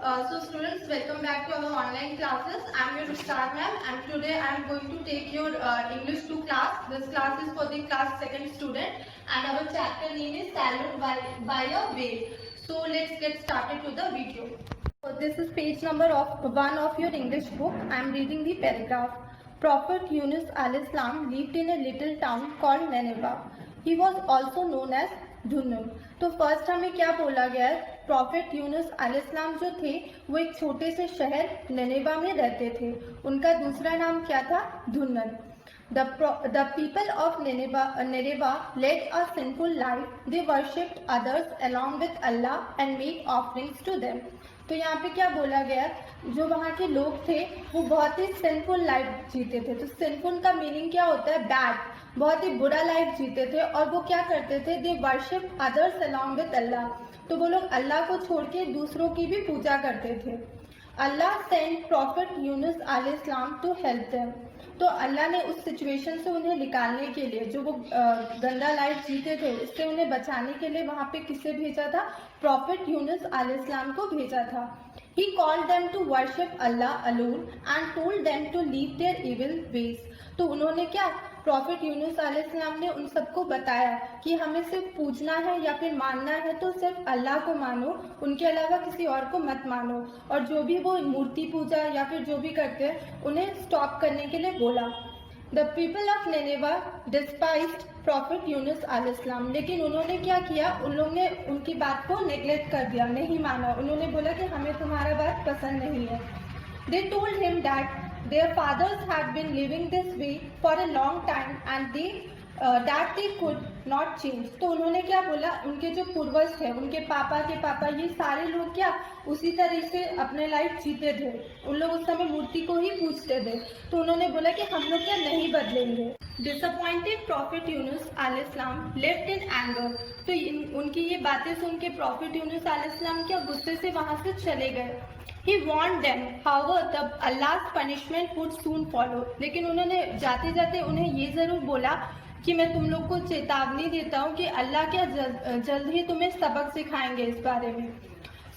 So students, welcome back to our online classes. I am your Star ma'am, and today I am going to take your English 2 class. This class is for the class 2nd student, and our chapter name is Salute by a Wave. So let's get started to the video. So this is page number of 1 of your English book. I am reading the paragraph. Prophet Yunus alayhis salam lived in a little town called Nineveh. He was also known as धुन्नुन। तो first हमें क्या बोला गया है, profit Yunus अलैहिस्सलाम जो थे वो एक छोटे से शहर निनेवा में रहते थे। उनका दूसरा नाम क्या था, धुन्नन। The people of Nineveh led a sinful life. They worshipped others along with Allah and made offerings to them. तो यहाँ पे क्या बोला गया, जो वहाँ के लोग थे वो बहुत ही सिंफुल लाइफ जीते थे। तो सिंफुल का मीनिंग क्या होता है, बैड, बहुत ही बुरा लाइफ जीते थे। और वो क्या करते थे, they worship others along with Allah. तो वो लोग अल्लाह को छोड़ के दूसरों की भी पूजा करते थे। अल्लाह सेंड प्रॉफिट यूनुस अलैहिस्सलाम टू हेल्प देम। तो अल्लाह ने उस सिचुएशन से उन्हें निकालने के लिए, जो वो गंदा लाइफ जीते थे उससे उन्हें बचाने के लिए वहाँ पे किसे भेजा था, प्रॉफिट यूनुस अलैहिस्सलाम को भेजा था। He called them to worship Allah alone and told them to leave their evil ways. तो उन्होंने क्या, प्रॉफिट यूनुस अलैहिस्सलाम ने उन सबको बताया कि हमें सिर्फ पूजना है या फिर मानना है तो सिर्फ अल्लाह को मानो, उनके अलावा किसी और को मत मानो। और जो भी वो मूर्ति पूजा या फिर जो भी करते हैं उन्हें स्टॉप करने के लिए बोला। The people of Nineveh डिस्पाइज्ड profit Yunus अलैहिस्सलाम। लेकिन उन्होंने क्या किया, उन लोगों ने उनकी बात को नेग्लेक्ट कर दिया, नहीं माना। उन्होंने बोला कि हमें तुम्हारा बात पसंद नहीं है। They told him that their fathers had been living this way for a long time and that they could not change. तो उन्होंने क्या बोला, उनके जो पूर्वज थे, उनके पापा के पापा, ये सारे लोग क्या उसी तरह से अपने लाइफ जीते थे। उन लोग उस समय मूर्ति को ही पूजते थे। तो उन्होंने बोला कि हम लोग क्या नहीं बदलेंगे। डिसअपॉइंटेड प्रॉफिट यूनुस अलैहिस्सलाम लेफ्ट इन एंगर। तो उनकी ये बातें सुन के प्रॉफिट यूनुस अलैहिस्सलाम क्या गुस्से से वहां से चले गए। He warned them, however, the Allah's punishment would soon follow. लेकिन उन्होंने जाते जाते उन्हें ये जरूर बोला कि मैं तुम लोग को चेतावनी देता हूँ कि अल्लाह क्या जल्द ही तुम्हें सबक सिखाएंगे इस बारे में।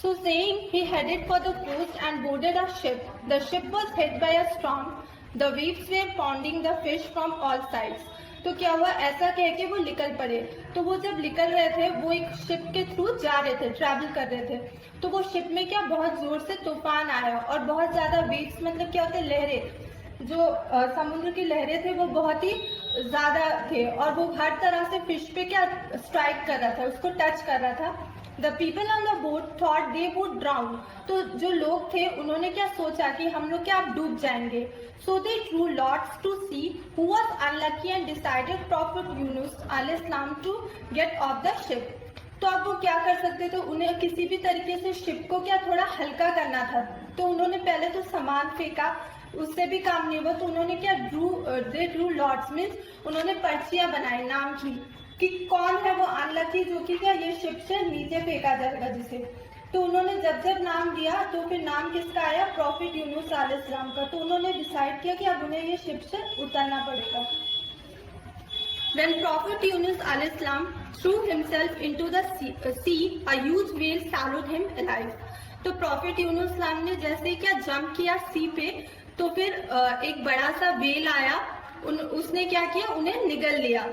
So saying, he headed for the coast and boarded a ship. The ship was hit by a storm. The waves were pounding the fish from all sides. तो क्या हुआ, ऐसा कह के वो निकल पड़े। तो वो जब निकल रहे थे, वो एक शिप के थ्रू जा रहे थे, ट्रैवल कर रहे थे। तो वो शिप में क्या बहुत जोर से तूफान आया और बहुत ज्यादा वेव्स, मतलब क्या होते हैं, लहरें, जो समुद्र की लहरें थे वो बहुत ही ज्यादा थे और वो हर तरह से फिश पे क्या स्ट्राइक कर रहा था, उसको टच कर रहा था। The people on the boat thought they would drown. तो जो लोग थे उन्होंने क्या सोचा कि हम लोग क्या अब डूब जाएंगे। So they drew lots to see who was unlucky and decided Prophet Yunus अलैहिस्सलाम to get off the ship. तो अब वो क्या कर सकते थे, उन्हें किसी भी तरीके से शिप को क्या थोड़ा हल्का करना था। तो उन्होंने पहले तो सामान फेंका, उससे भी काम नहीं हुआ। तो उन्होंने क्या दे ड्रू लॉट्स, मीन्स उन्होंने पर्चियां बनाई नाम की कि कौन है वो अनलकी जो कि क्या ये शिप से नीचे फेंका जाएगा जिसे। तो उन्होंने जब जब नाम दिया तो फिर नाम किसका आया, प्रॉफिट यूनुस अलैहिस्सलाम का। तो उन्होंने डिसाइड किया कि अब उन्हें ये शिप से उतरना पड़ेगा। When Prophet Yunus अलैहिस्सलाम threw himself into the sea, a huge whale swallowed him alive. तो प्रॉफिट यूनुस अलैहिस्सलाम ने जैसे क्या जंप किया सी पे, तो फिर एक बड़ा सा वेल आया, उसने क्या किया, उन्हें निगल लिया।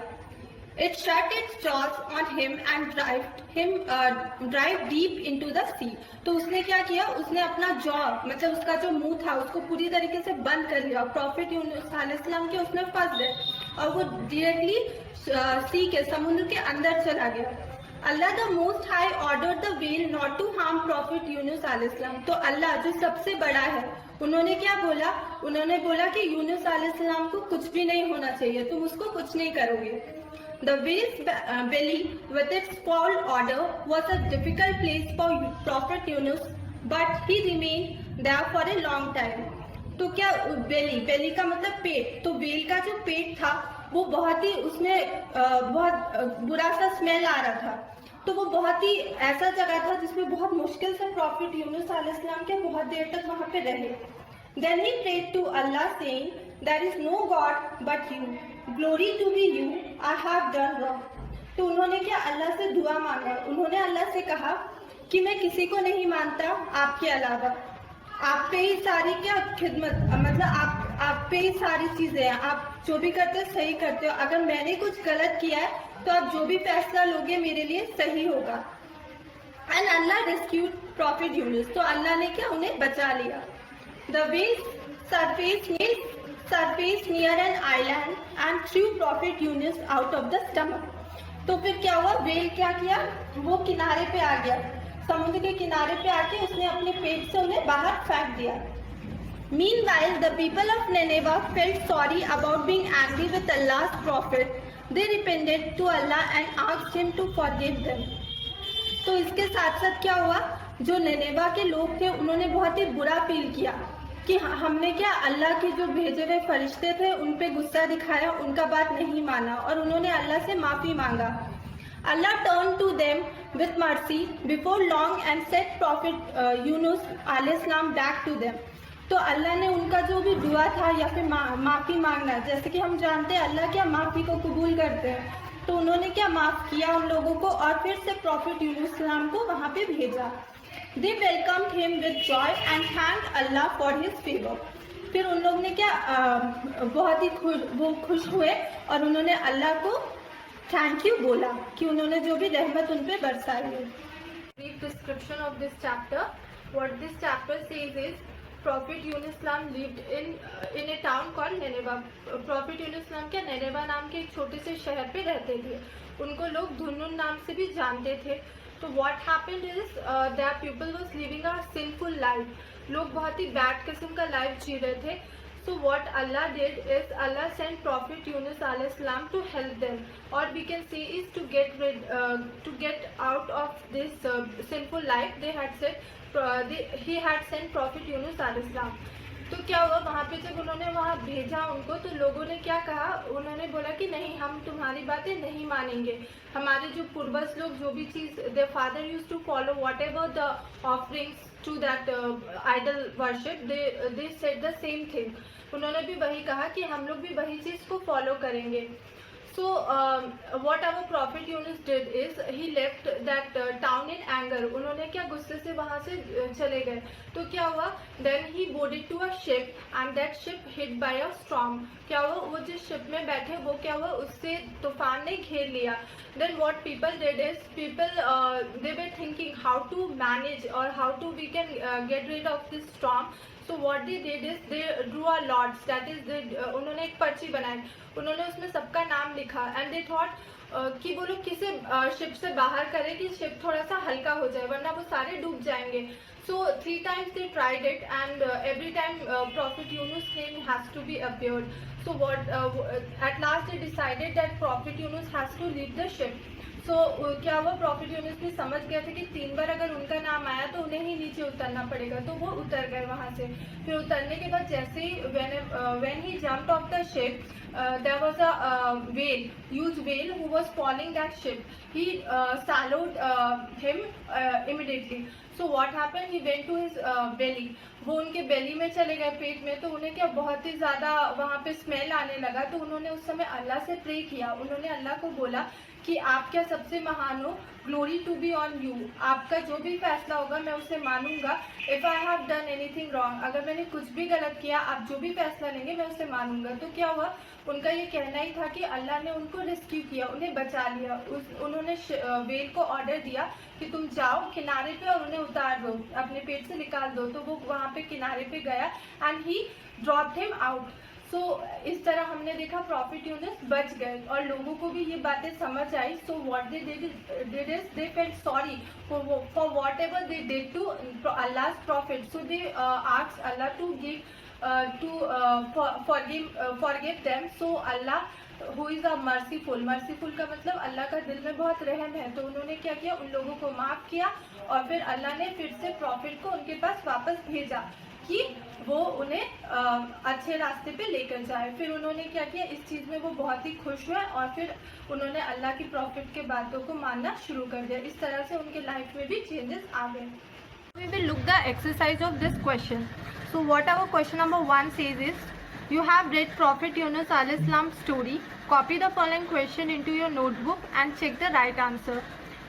It shut its jaws on him and drive deep into the sea. तो उसने क्या किया, उसने अपना जॉ, मतलब उसका जो मुंह था उसको पूरी तरीके से बंद कर लिया। प्रॉफिट यूनुस अलैहिस्सलाम के उसमें फंस गए और वो डायरेक्टली सी के समुद्र के अंदर चला गया। Allah the most high order the whale not to harm prophet Yunus अलैहिस्सलाम। तो अल्लाह जो सबसे बड़ा है, उन्होंने क्या बोला, उन्होंने बोला कि यूनुस अलैहिस्सलाम को कुछ भी नहीं होना चाहिए, तुम उसको कुछ नहीं करोगे। The whale's belly, with its foul odor, was a difficult place for Prophet Yunus, but he remained there for a long time. तो क्या बेली का मतलब पेट, तो व्हेल का जो पेट था वो बहुत ही, उसमें बहुत बुरा सा स्मेल आ रहा था। तो वो बहुत ही ऐसा जगह था जिसमें बहुत मुश्किल से प्रॉफिट यूनुस अलैहिस्सलाम के बहुत देर तक वहां पे रहे। Then he prayed to Allah saying, there is no God but you. Glory to be you. I have done wrong. तो उन्होंने क्या अल्लाह से दुआ मांगा, उन्होंने अल्लाह से कहा कि मैं किसी को नहीं मानता आपके अलावा। आप पे ही सारी क्या खिदमत, मतलब आप पे ही सारी चीजें हैं। आप जो भी करते हो सही करते हो। अगर मैंने कुछ गलत किया है तो आप जो भी फैसला लोगे मेरे लिए सही होगा। And Allah rescued profit Yunus, तो अल्लाह ने क्या उन्हें बचा लिया। The waves surfaced near an island and threw Prophet Yunus out of the stomach. तो फिर क्या हुआ, वेल क्या किया, वो किनारे पे आ गया, समुद्र के किनारे पे आके उसने अपने पेट से उन्हें बाहर फेंक दिया। Meanwhile, the people of Nineveh felt sorry about being angry with Allah's prophet. They repented to Allah and asked him to forgive them. तो इसके साथ साथ क्या हुआ, जो निनेवा के लोग थे उन्होंने बहुत ही बुरा फील किया कि हमने क्या अल्लाह के जो भेजे हुए फरिश्ते थे उन पे गुस्सा दिखाया, उनका बात नहीं माना और उन्होंने अल्लाह से माफी मांगा। Allah turn to them with mercy before long and sent prophet Yunus अलैहिस्सलाम बैक टू देम। तो अल्लाह ने उनका जो भी दुआ था या फिर माफी मांगना, जैसे कि हम जानते हैं अल्लाह क्या माफी को कबूल करते हैं, तो उन्होंने क्या माफ किया उन लोगों को और फिर से प्रॉफिट यूनुस सलाम को वहां पे भेजा। They welcomed him with joy and thanked Allah for his favor. फिर उन लोग ने क्या बहुत ही खुश हुए और उन्होंने अल्लाह को थैंक यू बोला कि उन्होंने जो भी रहमत उन पे बरसाई है। Brief description of this chapter. What this chapter says is Prophet Yunus lived in a town called Nineveh. Prophet Yunus क्या निनेवा नाम के एक छोटे से शहर पे रहते थे। उनको लोग धुन्नुन नाम से भी जानते थे। तो what happened is that people was living a sinful life. लोग बहुत ही बैड किस्म का लाइफ जी रहे थे। So what Allah did is Allah sent Prophet Yunus alayhi salam to help them, or we can say is to get out of this sinful life. He had sent Prophet Yunus alayhi salam. तो क्या हुआ, वहाँ पे जब उन्होंने वहाँ भेजा उनको, तो लोगों ने क्या कहा, उन्होंने बोला कि नहीं, हम तुम्हारी बातें नहीं मानेंगे। हमारे जो पूर्वज लोग जो भी चीज़, their father used to follow whatever the offerings to that idol worship, they said the same thing. उन्होंने भी वही कहा कि हम लोग भी वही चीज़ को फॉलो करेंगे। So what our Prophet Yunus did is he left that town in anger. उन्होंने क्या गुस्से से वहाँ से चले गए। तो क्या हुआ, then he boarded to a ship and that ship hit by a storm. क्या हुआ, वो जिस शिप में बैठे वो क्या हुआ, उससे तूफान ने घेर लिया। Then what people did is they were thinking how to manage or how to we can get rid of this storm. So what they did is they drew a lots, that is उन्होंने एक पर्ची बनाई, उन्होंने उसमें सबका नाम लिखा and they thought कि वो लोग किसे शिप से बाहर करें कि शिप थोड़ा सा हल्का हो जाए, वरना वो सारे डूब जाएंगे। So 3 times they tried it and every time Prophet Yunus' name has to be appeared. So at last they decided that Prophet Yunus has to leave the ship. So क्या हुआ, प्रॉफिट यूनुस भी समझ गए थे कि 3 बार अगर उनका नाम आया तो उन्हें ही नीचे उतरना पड़ेगा, तो वो उतर गए वहाँ से। फिर उतरने के बाद जैसे ही when he jumped off the ship, there was a huge whale who was following that ship. He swallowed him immediately. So what happened? He went to his belly. वो उनके बेली में चले गए, पेट में, तो उन्हें क्या बहुत ही ज़्यादा वहाँ पे स्मेल आने लगा। तो उन्होंने उस समय अल्लाह से प्रे किया, उन्होंने अल्लाह को बोला कि आप क्या सबसे महान हो, glory to be on you, आपका जो भी फैसला होगा मैं उसे मानूंगा। If I have done anything wrong, अगर मैंने कुछ भी गलत किया, आप जो भी फैसला लेंगे मैं उसे मानूंगा। तो क्या हुआ, उनका ये कहना ही था कि अल्लाह ने उनको रेस्क्यू किया, उन्हें बचा लिया। उन्होंने वेल को ऑर्डर दिया कि तुम जाओ किनारे पे और उन्हें उतार दो, अपने पेट से निकाल दो। तो वो वहाँ पे किनारे पे गया and he dropped him out. So इस तरह हमने देखा प्रॉफिट यूनुस बच गए और लोगों को भी ये बातें समझ आई। So what they did is they felt sorry for whatever they did to Allah's prophet. So they asked Allah to forgive them. So Allah who is a merciful का मतलब अल्लाह का दिल में बहुत रहम है। तो उन्होंने क्या किया, उन लोगों को माफ किया और फिर अल्लाह ने फिर से प्रॉफिट को उनके पास वापस भेजा कि वो उन्हें अच्छे रास्ते पे लेकर जाए। फिर उन्होंने क्या किया, इस चीज़ में वो बहुत ही खुश हुए और फिर उन्होंने अल्लाह की प्रॉफिट के बातों को मानना शुरू कर दिया। इस तरह से उनके लाइफ में भी चेंजेस आ गए। We will look the exercise of this question. So what our question number 1 says is, you have read Prophet Yunus alayhi salam story. Copy the following question into your notebook and check the right answer.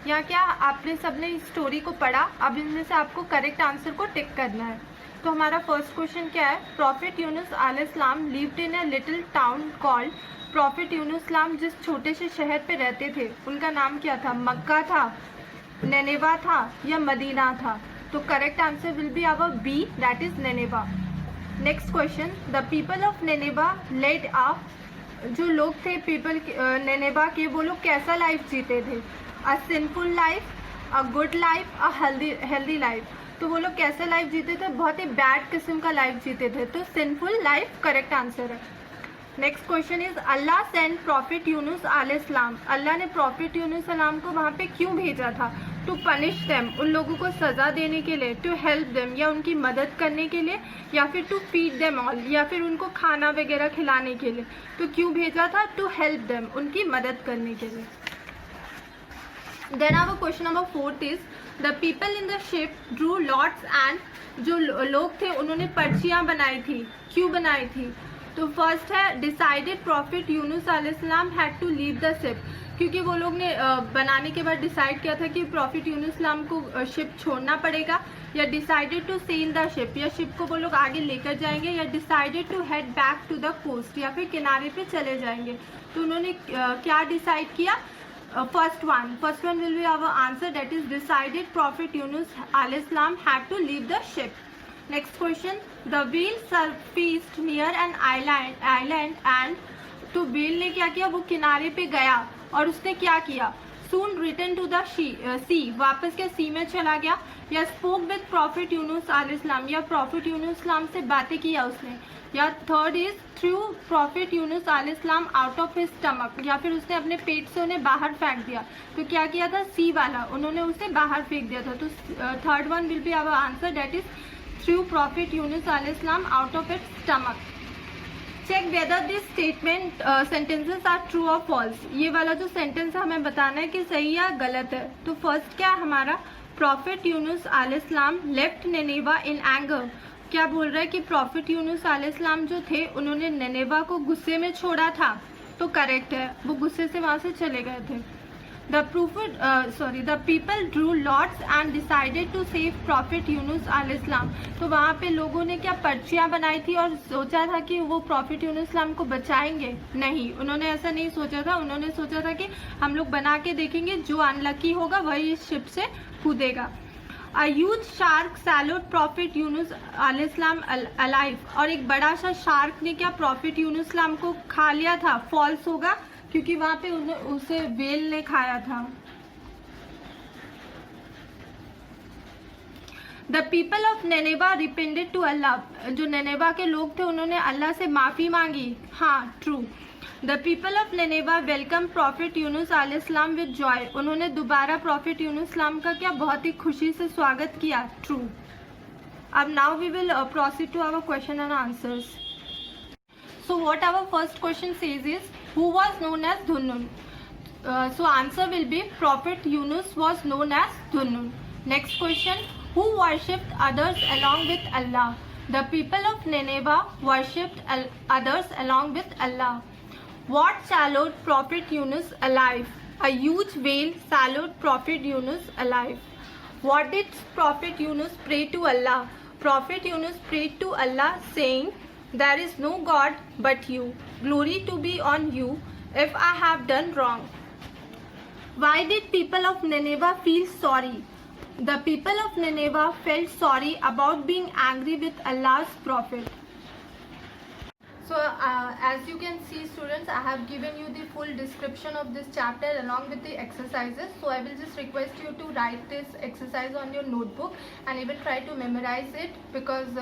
यहाँ क्या आपने सबने इस story को पढ़ा, अब इनमें से आपको करेक्ट आंसर को टिक करना है। तो हमारा फर्स्ट क्वेश्चन क्या है, प्रॉफिट यूनुस अलैहिस्सलाम lived in a little town called, profit Yunus जिस छोटे से शहर पे रहते थे उनका नाम क्या था, मक्का था, नेनेवा था या मदीना था। तो correct answer will be our B, that is Nineveh. Next question, the people of Nineveh led a, जो लोग थे पीपल नेनेवा के, वो लोग कैसा लाइफ जीते थे, a sinful life, a good life, a healthy life. तो वो लोग कैसा लाइफ जीते थे, बहुत ही बैड किस्म का लाइफ जीते थे, तो सिंफुल लाइफ करेक्ट आंसर है। Next question is, Allah send profit Yunus अलैहिस्सलाम, अल्लाह ने प्रॉफिट यूनुस सलाम को वहाँ पे क्यों भेजा था, टू पनिश देम, उन लोगों को सज़ा देने के लिए, टू हेल्प देम या उनकी मदद करने के लिए, या फिर टू फीड देम ऑल या फिर उनको खाना वगैरह खिलाने के लिए। तो क्यों भेजा था, टू हेल्प देम, उनकी मदद करने के लिए। Then our question number 4 is, the people in the ship drew lots and, जो लोग थे उन्होंने पर्चियाँ बनाई थी, क्यों बनाई थी। तो फर्स्ट है, डिसाइडेड प्रॉफिट यूनुस अलैहिस्सलाम had to leave the ship, क्योंकि वो लोग ने बनाने के बाद डिसाइड किया था कि प्रॉफिट यूनुस को शिप छोड़ना पड़ेगा, या decided to sell the ship, या शिप को वो लोग आगे लेकर जाएंगे, या decided to head back to the coast, या फिर किनारे पे चले जाएंगे। तो उन्होंने क्या डिसाइड किया, first one will be our answer, that is decided prophet Yunus अलैहिस्सलाम had to leave the ship. Next question, the whale surfaced near an island and, तो व्हेल ने क्या किया, वो किनारे पे गया और उसने क्या किया, सून रिटर्न टू द सी, वापस क्या सी में चला गया, या स्पोक विद प्रॉफिट यूनुस अलैहिस्सलाम, या प्रॉफिट यूनुस से बातें किया उसने, या third is through prophet Yunus अलैहिस्सलाम आउट ऑफ हिज स्टमक, या फिर उसने अपने पेट से उन्हें बाहर फेंक दिया। तो क्या किया था, सी वाला, उन्होंने उसे बाहर फेंक दिया था। तो third one will be our answer, that is through prophet Yunus अलैहिस्सलाम out of its stomach. Check whether this statement sentences are true और फॉल्स, ये वाला जो सेंटेंस है हमें बताना है कि सही या गलत है। तो फर्स्ट क्या है हमारा, प्रॉफिट यूनुस अलैहिस्सलाम लेफ्ट नेनेवा इन एंगर, क्या बोल रहा है कि प्रॉफिट यूनुस अलैहिस्सलाम जो थे उन्होंने नेनेवा को गुस्से में छोड़ा था। तो करेक्ट है, वो गुस्से से वहाँ से चले गए थे। The people drew lots and decided to save Prophet Yunus अलैहिस्सलाम, तो वहाँ पे लोगों ने क्या पर्चियाँ बनाई थी और सोचा था कि वो प्रॉफिट यूनुस अलैहिस्सलाम को बचाएंगे। नहीं, उन्होंने ऐसा नहीं सोचा था, उन्होंने सोचा था कि हम लोग बना के देखेंगे, जो अनलकी होगा वही इस शिप से कूदेगा। A huge shark swallowed profit Yunus अलैहिस्सलाम alive, और एक बड़ा सा शार्क ने क्या प्रॉफिट यूनुस अलैहिस्सलाम को खा लिया था। फॉल्स होगा, क्योंकि वहां पे उसे वेल ने खाया था। The people of नेनेवा रिपेंडेड to Allah, जो नेनेवा के लोग थे उन्होंने अल्लाह से माफ़ी मांगी। हाँ, true. The people of Nineveh welcome prophet Yunus अलैहिस्सलाम विद जॉय, उन्होंने दोबारा प्रॉफिट यूनुस का क्या बहुत ही खुशी से स्वागत किया। ट्रू। अब now we will proceed to our question and answers. So what our first question says is, who was known as Dhunnun? So answer will be Prophet Yunus was known as Dhunnun. Next question, who worshipped others along with Allah? The people of Nineveh worshipped others along with Allah. What swallowed Prophet Yunus alive? A huge whale swallowed Prophet Yunus alive. What did Prophet Yunus pray to Allah? Prophet Yunus prayed to Allah saying, there is no God but you. Glory to be on you if I have done wrong. Why did people of Nineveh feel sorry? The people of Nineveh felt sorry about being angry with Allah's prophet. So as you can see students, I have given you the full description of this chapter along with the exercises. So I will just request you to write this exercise on your notebook and even try to memorize it, because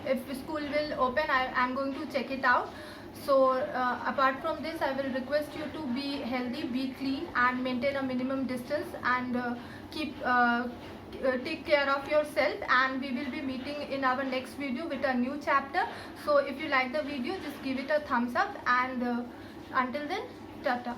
if school will open, I am going to check it out. So apart from this, I will request you to be healthy, be clean and maintain a minimum distance, and take care of yourself, and we will be meeting in our next video with a new chapter. So if you like the video, just give it a thumbs up, and until then, tata.